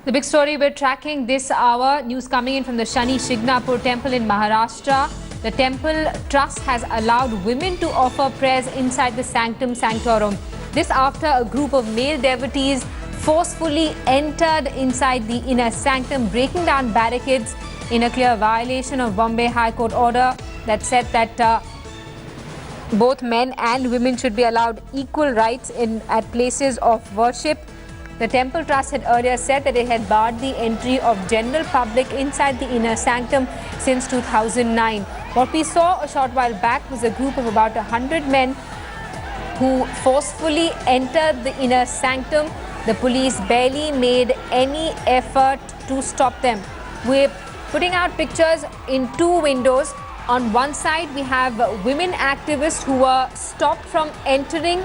The big story we're tracking this hour, news coming in from the Shani Shingnapur temple in Maharashtra. The temple trust has allowed women to offer prayers inside the sanctum sanctorum. This after a group of male devotees forcefully entered inside the inner sanctum, breaking down barricades in a clear violation of Bombay High Court order that said that both men and women should be allowed equal rights at places of worship. The temple trust had earlier said that it had barred the entry of general public inside the inner sanctum since 2009. What we saw a short while back was a group of about 100 men who forcefully entered the inner sanctum. The police barely made any effort to stop them. We're putting out pictures in two windows. On one side, we have women activists who were stopped from entering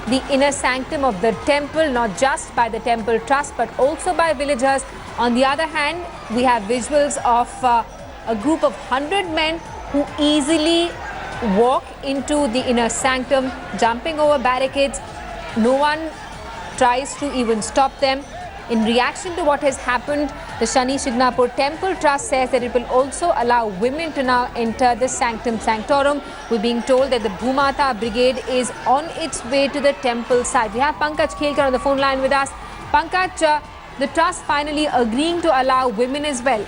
the inner sanctum of the temple, not just by the temple trust, but also by villagers. On the other hand, we have visuals of a group of 100 men who easily walk into the inner sanctum, jumping over barricades. No one tries to even stop them. In reaction to what has happened, the Shani Shingnapur Temple Trust says that it will also allow women to now enter the sanctum sanctorum. We're being told that the Bhumata Brigade is on its way to the temple site. We have Pankaj Khelkar on the phone line with us. Pankaj, the trust finally agreeing to allow women as well.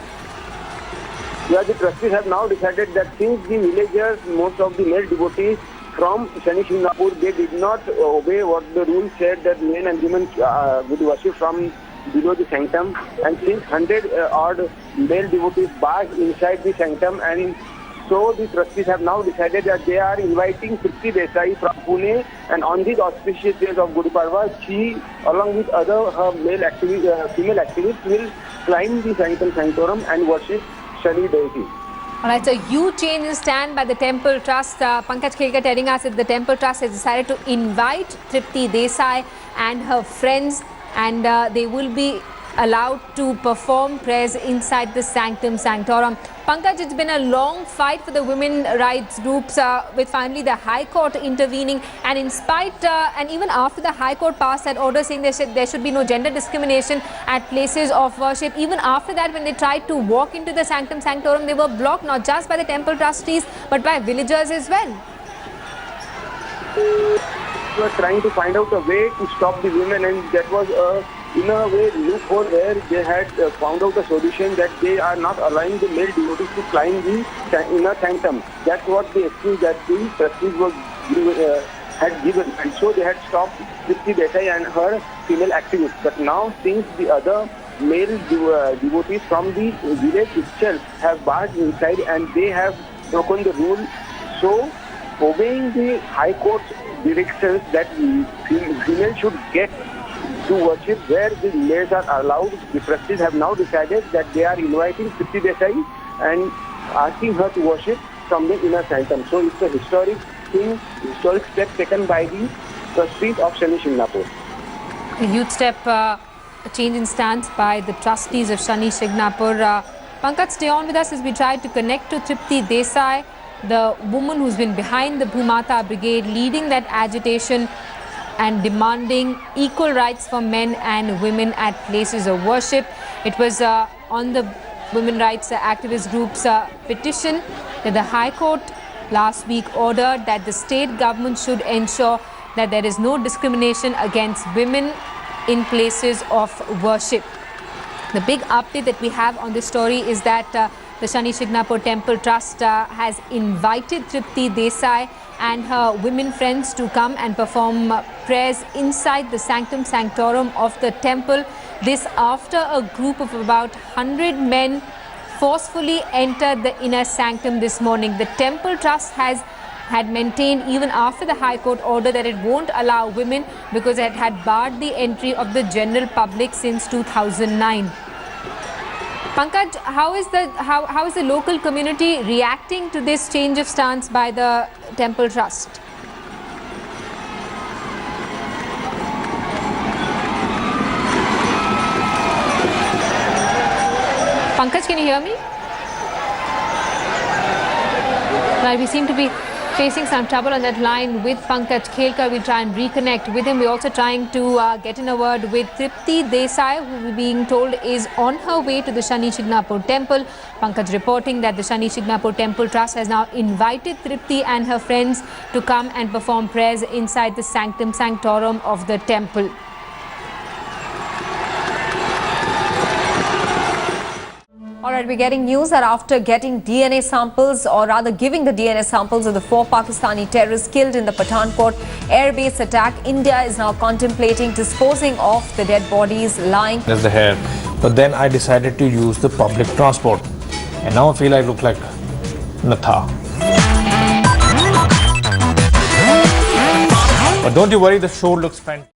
Yeah, the trustees have now decided that since the villagers, most of the male devotees from Shani Shingnapur, they did not obey what the rule said that men and women would worship from below the sanctum, and since 100 odd male devotees barred inside the sanctum, and so the trustees have now decided that they are inviting Tripti Desai from Pune, and on these auspicious days of Gudi Padwa, she along with other female activists will climb the sanctum sanctorum and worship Shani deity. Alright, so huge change in stand by the Temple Trust. Pankaj Khelkar telling us that the Temple Trust has decided to invite Tripti Desai and her friends, and they will be allowed to perform prayers inside the sanctum sanctorum. Pankaj, it's been a long fight for the women rights groups with finally the High Court intervening, and in spite and even after the High Court passed that order saying there should be no gender discrimination at places of worship, even after that when they tried to walk into the sanctum sanctorum, they were blocked not just by the temple trustees but by villagers as well. We were trying to find out a way to stop the women, and that was in a way loophole where they had found out a solution that they are not allowing the male devotees to climb the inner sanctum. That's what the excuse that the trustees had given, and so they had stopped Tripti Desai and her female activists. But now, since the other male devotees from the village itself have barred inside and they have broken the rule, so obeying the High Court's directions that females should get to worship where the males are allowed, the trustees have now decided that they are inviting Tripti Desai and asking her to worship from the inner sanctum. So it's a historic step taken by the trustees of Shani Shingnapur. A huge step, a change in stance by the trustees of Shani Shingnapur. Pankaj, stay on with us as we try to connect to Tripti Desai, the woman who's been behind the Bhumata Brigade, leading that agitation and demanding equal rights for men and women at places of worship. It was on the women rights activist group's petition that the High Court last week ordered that the state government should ensure that there is no discrimination against women in places of worship. The big update that we have on this story is that the Shani Shingnapur Temple Trust has invited Tripti Desai and her women friends to come and perform prayers inside the sanctum sanctorum of the temple. This after a group of about 100 men forcefully entered the inner sanctum this morning. The Temple Trust had maintained even after the High Court order that it won't allow women because it had barred the entry of the general public since 2009. Pankaj, how is the local community reacting to this change of stance by the Temple Trust? Pankaj, can you hear me? Right, we seem to be Facing some trouble on that line with Pankaj Khelkar. We'll try and reconnect with him. We're also trying to get in a word with Tripti Desai, who we're being told is on her way to the Shani Shingnapur temple. Pankaj reporting that the Shani Shingnapur Temple Trust has now invited Tripti and her friends to come and perform prayers inside the sanctum sanctorum of the temple. Alright, we're getting news that after getting DNA samples, or rather giving the DNA samples of the 4 Pakistani terrorists killed in the Pathankot airbase attack, India is now contemplating disposing of the dead bodies lying. There's the hair. But then I decided to use the public transport. And now I feel I look like Natha. But don't you worry, the show looks fantastic.